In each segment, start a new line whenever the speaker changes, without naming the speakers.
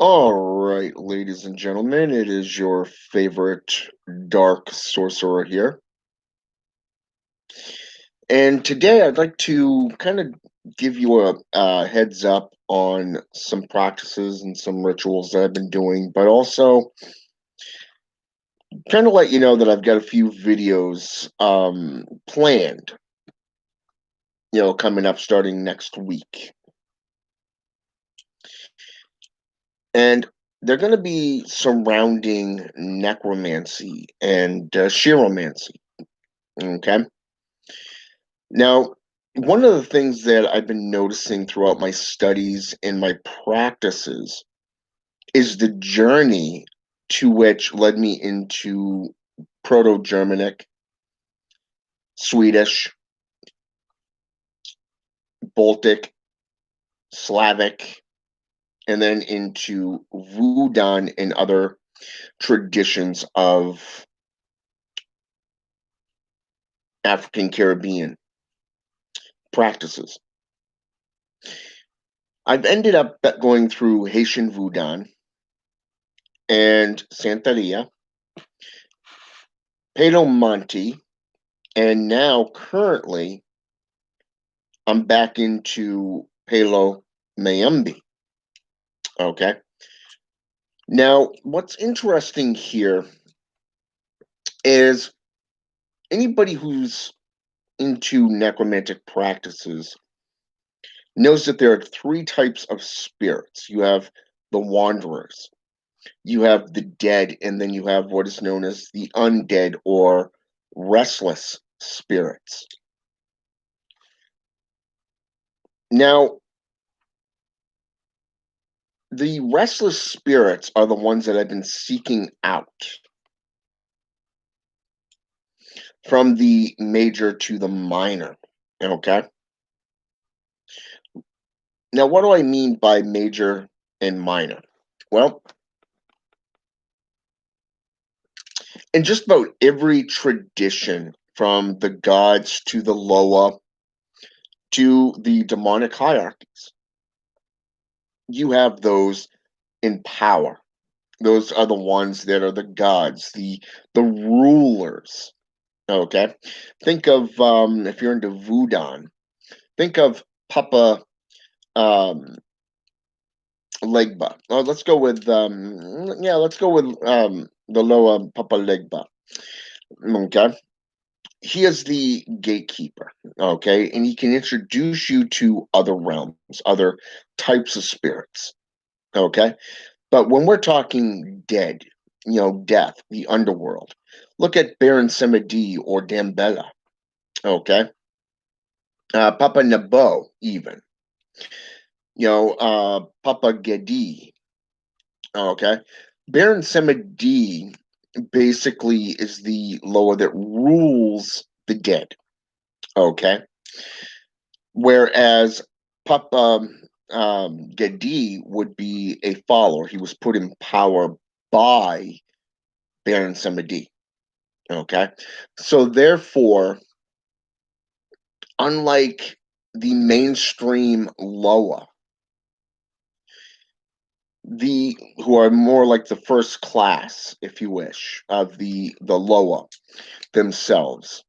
All right, ladies and gentlemen, it is your favorite dark sorcerer here. And today I'd like to kind of give you a heads up on some practices and some rituals that I've been doing, but also kind of let you know that I've got a few videos planned, coming up starting next week. And they're going to be surrounding necromancy and chiromancy. Okay. Now, one of the things that I've been noticing throughout my studies and my practices is the journey to which led me into Proto-Germanic, Swedish, Baltic, Slavic, and then into Voodoo and other traditions of African Caribbean practices. I've ended up going through Haitian Voodoo and Santeria, Palo Monte, and now currently I'm back into Palo Mayumbi. Okay. Now, what's interesting here is anybody who's into necromantic practices knows that there are three types of spirits. You have the wanderers, you have the dead, and then you have what is known as the undead or restless spirits. Now, the restless spirits are the ones that I've been seeking out from the major to the minor. Okay. Now, what do I mean by major and minor? Well, in just about every tradition, from the gods to the Loa to the demonic hierarchies, you have those in power. Those are the ones that are the gods, the rulers. Okay, think of if you're into Voodoo, think of Papa Legba. Let's go with the Loa Papa Legba. Okay, he is the gatekeeper. Okay, and he can introduce you to other realms, other types of spirits. Okay, but when we're talking dead, death, the underworld, look at Baron Samedi or Dambella. Okay, Papa Nabo, even Papa Gedi. Okay, Baron Samedi basically is the Loa that rules the dead. Okay, whereas Papa Gedi would be a follower. He was put in power by Baron Samedi. Okay, so therefore, unlike the mainstream Loa, the who are more like the first class, if you wish, of the Loa themselves,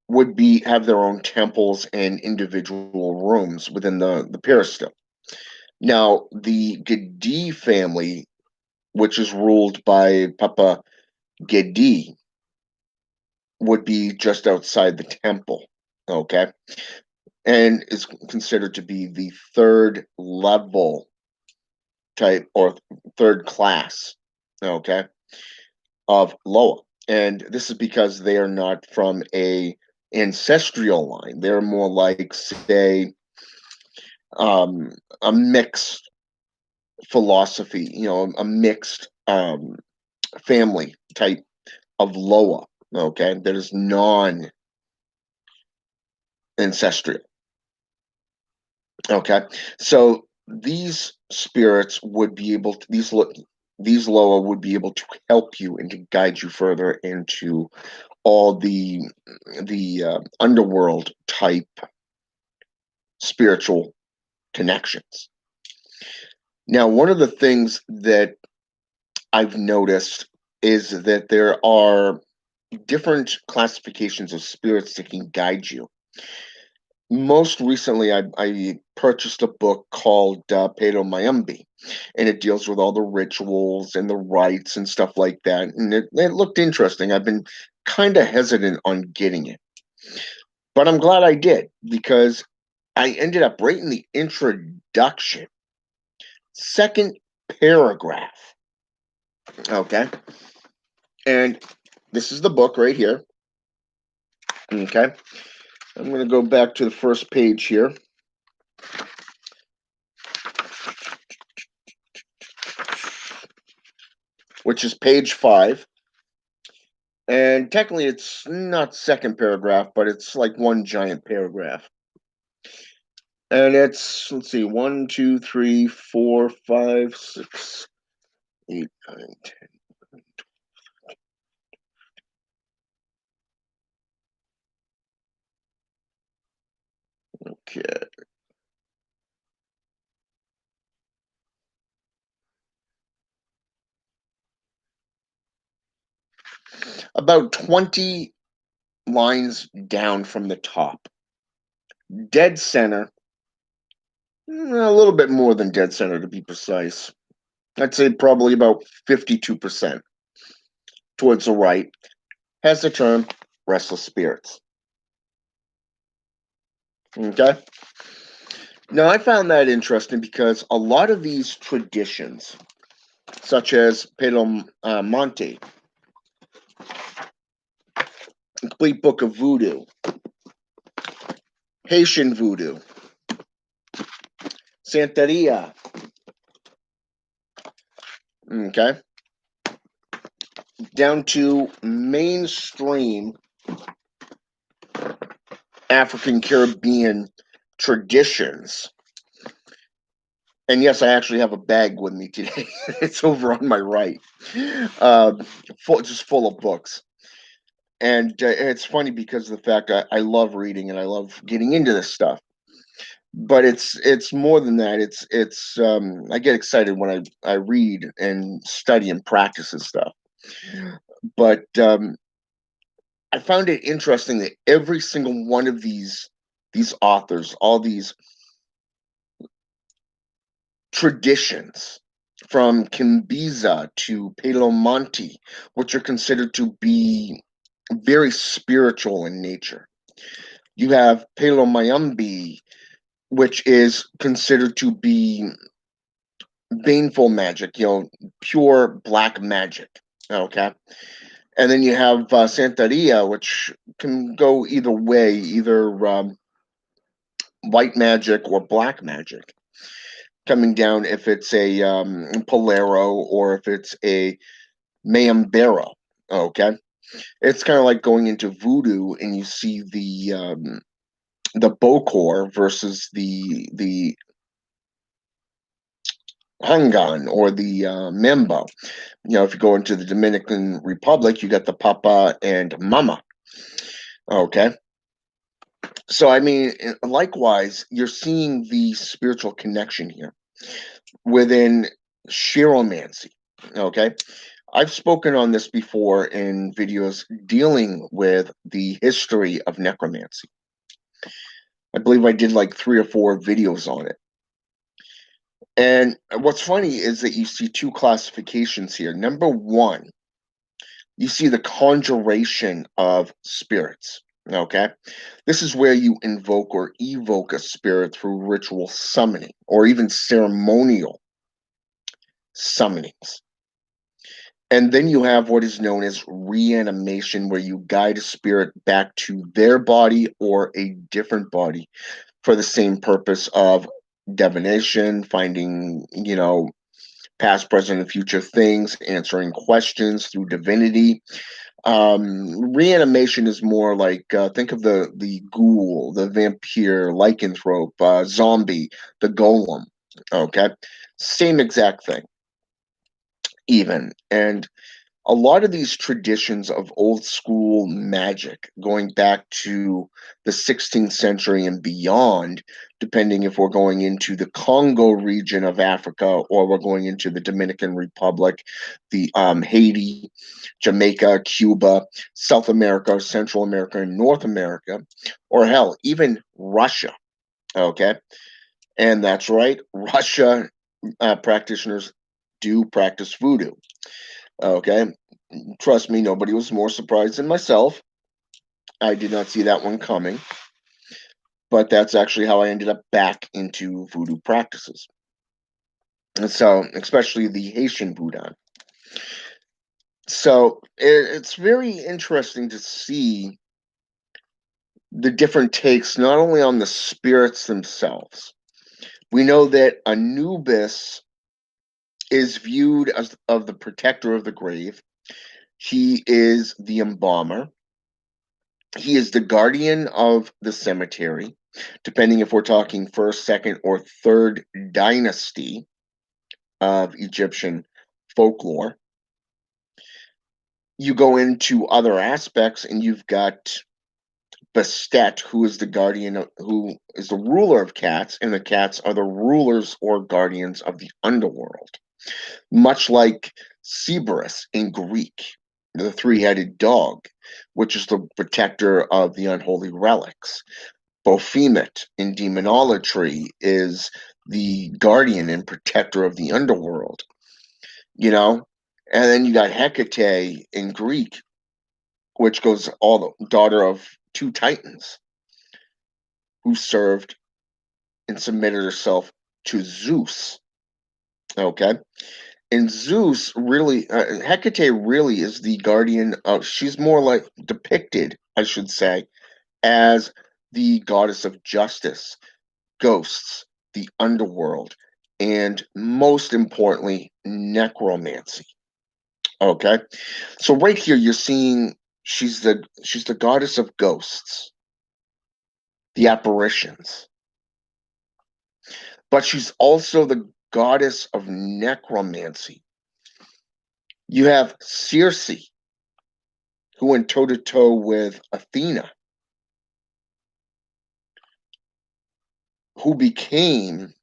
would be have their own temples and individual rooms within the peristyle. Now, the Gedi family, which is ruled by Papa Gedi, would be just outside the temple. Okay, and is considered to be the third level type or third class, okay, of Loa. And this is because they are not from a ancestral line. They're more like, say, um, a mixed philosophy, a mixed family type of Loa, okay, that is non ancestral. Okay, so these spirits would be able to these Loa would be able to help you and to guide you further into all the underworld type spiritual connections. Now, one of the things that I've noticed is that there are different classifications of spirits that can guide you. Most recently, I purchased a book called Pedo Mayumbi, and it deals with all the rituals and the rites and stuff like that. And it looked interesting. I've been kind of hesitant on getting it, but I'm glad I did because I ended up right in the introduction, second paragraph. Okay. And this is the book right here. Okay. I'm going to go back to the first page here, which is page 5. And technically, it's not second paragraph, but it's like one giant paragraph. And it's, let's see, 1, 2, 3, 4, 5, 6, 8, 9, 10. Okay. About 20 lines down from the top. Dead center, a little bit more than dead center to be precise. I'd say probably about 52% towards the right, has the term restless spirits. Okay. Now, I found that interesting because a lot of these traditions, such as Palo Monte, Complete Book of Voodoo, Haitian Voodoo, Santeria, okay, down to mainstream African Caribbean traditions. And yes, I actually have a bag with me today. It's over on my right, just full of books. And it's funny because of the fact I love reading and I love getting into this stuff. But it's more than that. It's I get excited when I read and study and practice and stuff. But I found it interesting that every single one of these authors, all these traditions, from Kimbiza to Palo Monte, which are considered to be very spiritual in nature. You have Palo Mayumbi, which is considered to be baneful magic, pure black magic. Okay. And then you have Santeria, which can go either way, either white magic or black magic, coming down if it's a Polero or if it's a Mayambera. Okay. It's kind of like going into voodoo and you see the Bokor versus the Hangan or the Membo. If you go into the Dominican Republic, you got the Papa and Mama. Okay. So, I mean, likewise, you're seeing the spiritual connection here within Chiromancy. Okay. I've spoken on this before in videos dealing with the history of necromancy. I believe I did like 3 or 4 videos on it. And what's funny is that you see 2 classifications here. Number 1, you see the conjuration of spirits. Okay. This is where you invoke or evoke a spirit through ritual summoning or even ceremonial summonings. And then you have what is known as reanimation, where you guide a spirit back to their body or a different body for the same purpose of divination, finding, past, present, and future things, answering questions through divinity. Reanimation is more like think of the ghoul, the vampire, lycanthrope, zombie, the golem. Okay, same exact thing, even. And a lot of these traditions of old school magic going back to the 16th century and beyond, depending if we're going into the Congo region of Africa or we're going into the Dominican Republic, the Haiti, Jamaica, Cuba, South America, Central America, and North America, or hell, even Russia. Okay. And that's right, Russia practitioners do practice voodoo. Okay. Trust me, nobody was more surprised than myself. I did not see that one coming, but that's actually how I ended up back into voodoo practices. And so, especially the Haitian voodoo. So, it's very interesting to see the different takes, not only on the spirits themselves. We know that Anubis is viewed as of the protector of the grave. He is the embalmer. He is the guardian of the cemetery, depending if we're talking first, second, or third dynasty of Egyptian folklore. You go into other aspects, and you've got Bastet, who is the guardian of, who is the ruler of cats, and the cats are the rulers or guardians of the underworld. Much like Cerberus in Greek, the three-headed dog, which is the protector of the unholy relics. Baphomet in demonolatry is the guardian and protector of the underworld, you know? And then you got Hecate in Greek, which goes all the daughter of two titans who served and submitted herself to Zeus. Okay. And Zeus really, Hecate really is the guardian of, she's more like depicted, I should say, as the goddess of justice, ghosts, the underworld, and most importantly, necromancy. Okay. So right here you're seeing she's the goddess of ghosts, the apparitions. But she's also the goddess of necromancy. You have Circe, who went toe to toe with Athena, who became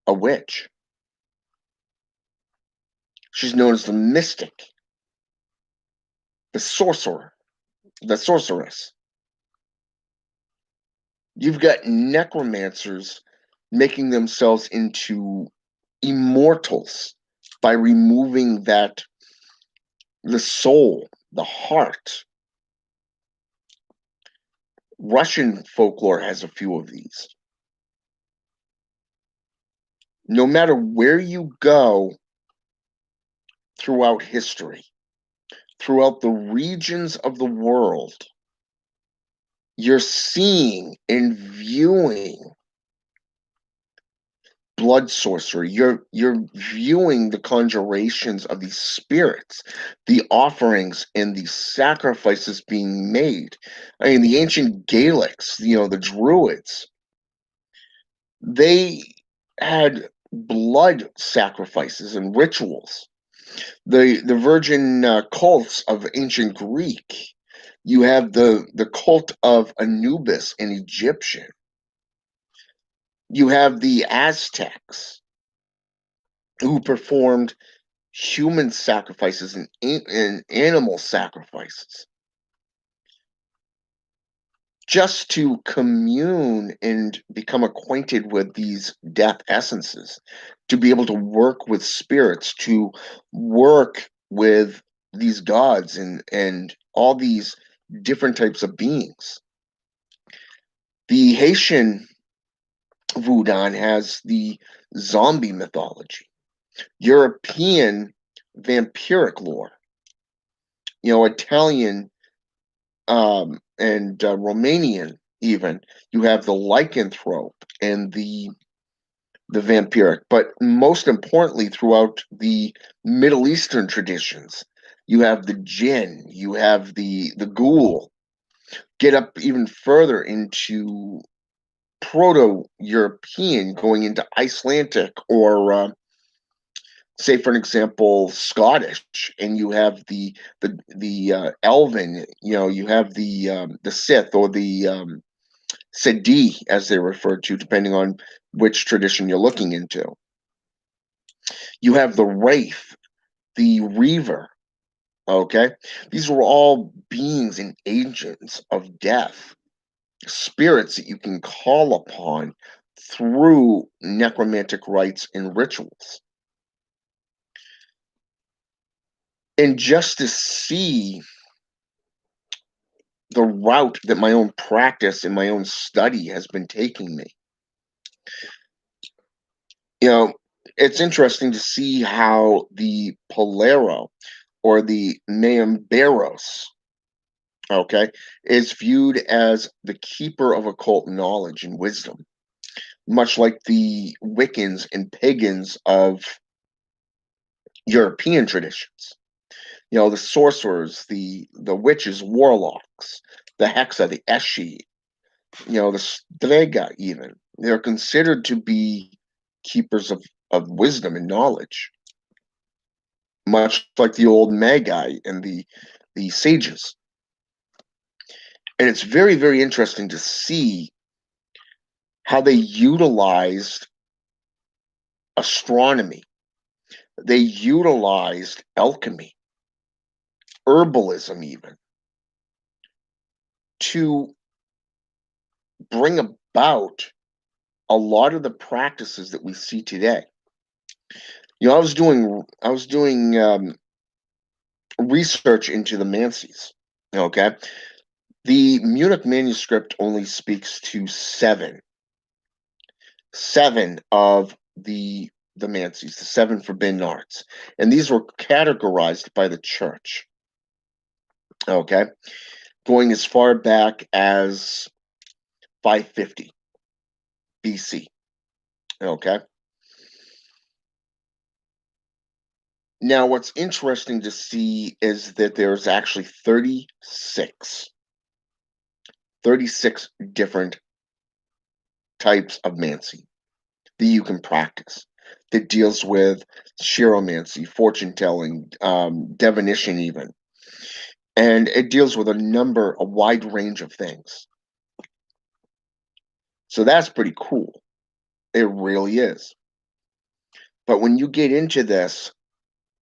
a witch. She's known as the mystic, the sorcerer, the sorceress. You've got necromancers making themselves into immortals by removing the soul, the heart. Russian folklore has a few of these. No matter where you go throughout history, throughout the regions of the world, you're seeing and viewing blood sorcery. You're viewing the conjurations of these spirits, the offerings and the sacrifices being made. I mean, the ancient Gaelics, the Druids, they had blood sacrifices and rituals. The virgin cults of ancient Greek. You have the cult of Anubis in Egyptian. You have the Aztecs who performed human sacrifices and animal sacrifices just to commune and become acquainted with these death essences, to be able to work with spirits, to work with these gods and all these different types of beings. The Haitian Voodoo has the zombie mythology, European vampiric lore, Italian and Romanian even. You have the lycanthrope and the vampiric, but most importantly, throughout the Middle Eastern traditions, you have the jinn, you have the ghoul. Get up even further into Proto-European, going into Icelandic or say for an example, Scottish, and you have the Elven, you have the Sith or the Sadi, as they're referred to, depending on which tradition you're looking into. You have the Wraith, the Reaver. Okay, these were all beings and agents of death, spirits that you can call upon through necromantic rites and rituals. And just to see the route that my own practice and my own study has been taking me, you know, it's interesting to see how the Polero or the Mayamberos, okay, is viewed as the keeper of occult knowledge and wisdom, much like the Wiccans and pagans of European traditions. The sorcerers, the witches, warlocks, the Hexa, the Eshi, the Strega even. They're considered to be keepers of wisdom and knowledge, much like the old Magi and the sages. And it's very, very interesting to see how they utilized astronomy. They utilized alchemy, herbalism even, to bring about a lot of the practices that we see today. I was doing research into the Mancies. Okay, the Munich manuscript only speaks to seven of the Mancies, the seven forbidden arts, and these were categorized by the church. Okay, going as far back as 550 BC. Okay. Now, what's interesting to see is that there's actually 36 different types of Mancy that you can practice that deals with chiromancy, fortune telling, divination, even. And it deals with a wide range of things. So that's pretty cool. It really is. But when you get into this,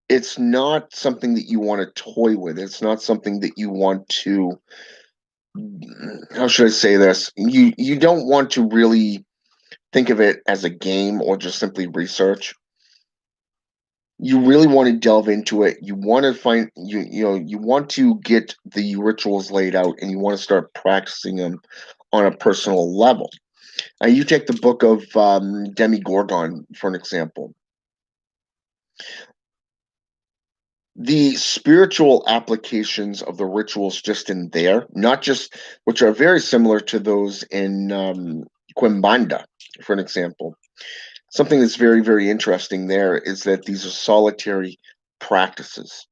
it's not something that you want to toy with. It's not something that you want to, how should I say this? You don't want to really think of it as a game or just simply research. You really want to delve into it. You want to find you want to get the rituals laid out, and you want to start practicing them on a personal level. You take the book of Demigorgon for an example. The spiritual applications of the rituals just in there, not just which are very similar to those in Quimbanda, for an example. Something that's very, very interesting there is that these are solitary practices,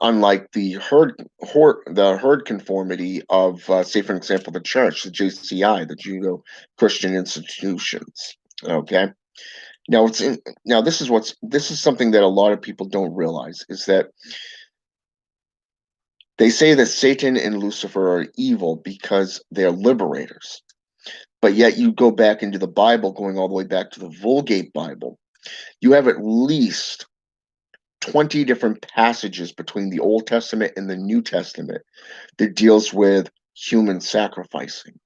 unlike the herd conformity of, say, for example, the church, the JCI, the Judo Christian institutions. Okay. Now this is something that a lot of people don't realize is that they say that Satan and Lucifer are evil because they're liberators. But yet you go back into the Bible, going all the way back to the Vulgate Bible, you have at least 20 different passages between the Old Testament and the New Testament that deals with human sacrificing,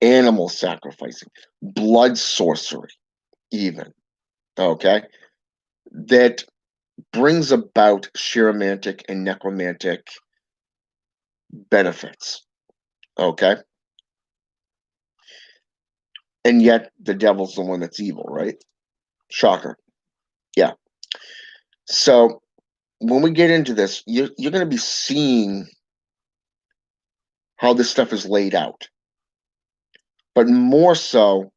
animal sacrificing, blood sorcery, even. Okay? That brings about chiromantic and necromantic benefits. Okay? And yet the devil's the one that's evil, right? Shocker. Yeah. So when we get into this, you're going to be seeing how this stuff is laid out. But more so,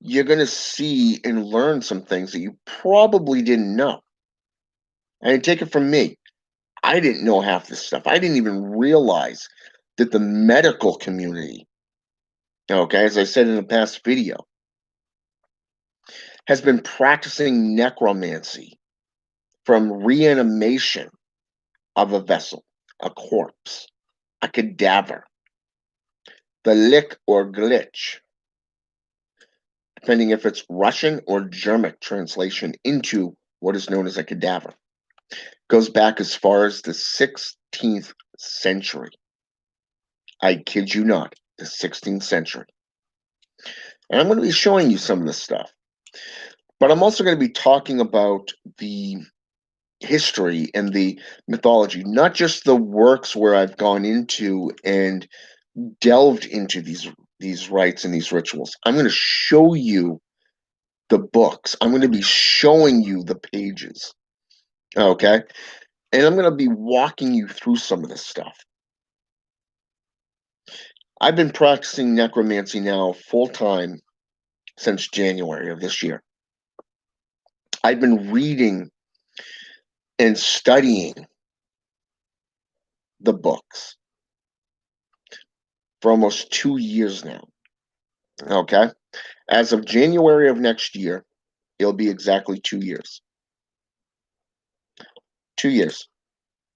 you're going to see and learn some things that you probably didn't know. And take it from me, I didn't know half this stuff. I didn't even realize that the medical community, okay, as I said in the past video, has been practicing necromancy from reanimation of a vessel, a corpse, a cadaver, the lick or glitch, depending if it's Russian or German translation into what is known as a cadaver. Goes back as far as the 16th century. I kid you not, the 16th century. And I'm going to be showing you some of this stuff. But I'm also going to be talking about the history and the mythology, not just the works where I've gone into and delved into these rites and these rituals. I'm going to show you the books. I'm going to be showing you the pages. Okay? And I'm going to be walking you through some of this stuff. I've been practicing necromancy now full time since January of this year. I've been reading and studying the books for almost 2 years now. Okay? As of January of next year, it'll be exactly 2 years. 2 years.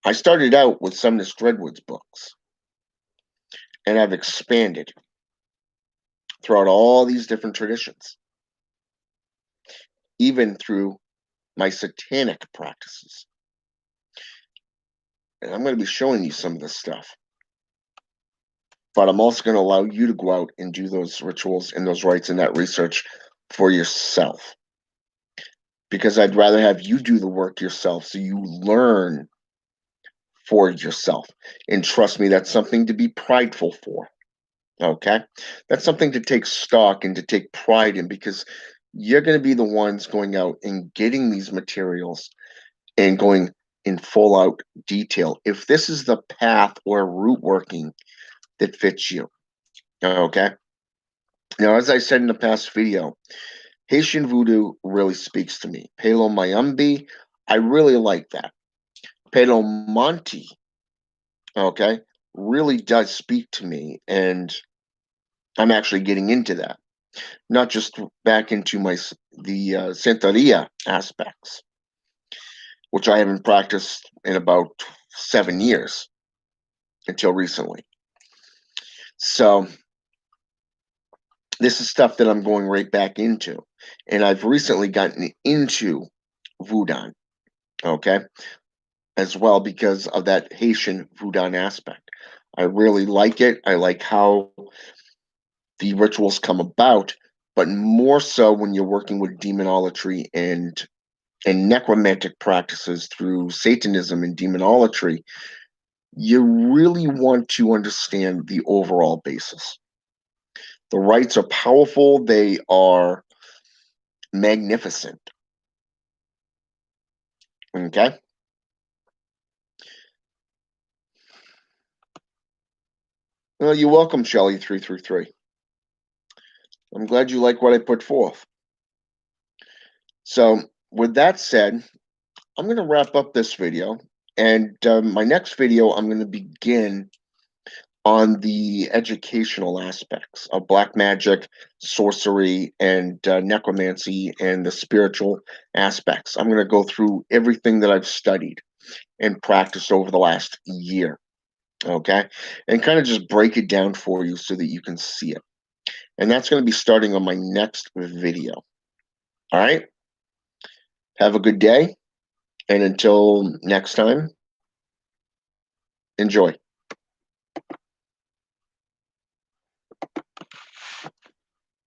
I started out with Sumnus Dreadwood's books, and I've expanded throughout all these different traditions, even through my satanic practices. And I'm going to be showing you some of this stuff. But I'm also going to allow you to go out and do those rituals and those rites and that research for yourself. Because I'd rather have you do the work yourself so you learn for yourself. And trust me, that's something to be prideful for. Okay? That's something to take stock and to take pride in, because you're going to be the ones going out and getting these materials and going in full out detail. If this is the path or root working that fits you. Okay? Now, as I said in the past video, Haitian voodoo really speaks to me. Palo Mayumbi, I really like that. Palo Monte, okay, really does speak to me, and I'm actually getting into that. Not just back into the Santeria aspects, which I haven't practiced in about 7 years until recently. So this is stuff that I'm going right back into, and I've recently gotten into voodoo, okay, as well, because of that Haitian voodoo aspect. I really like it. I like how the rituals come about, but more so when you're working with demonolatry and necromantic practices through Satanism and demonolatry, you really want to understand the overall basis. The rites are powerful. They are magnificent. Okay? Well, you're welcome, Shelly333. I'm glad you like what I put forth. So, with that said, I'm going to wrap up this video. And my next video, I'm going to begin on the educational aspects of black magic, sorcery, and necromancy, and the spiritual aspects. I'm going to go through everything that I've studied and practiced over the last year, okay? And kind of just break it down for you so that you can see it. And that's going to be starting on my next video. All right? Have a good day. And until next time, enjoy.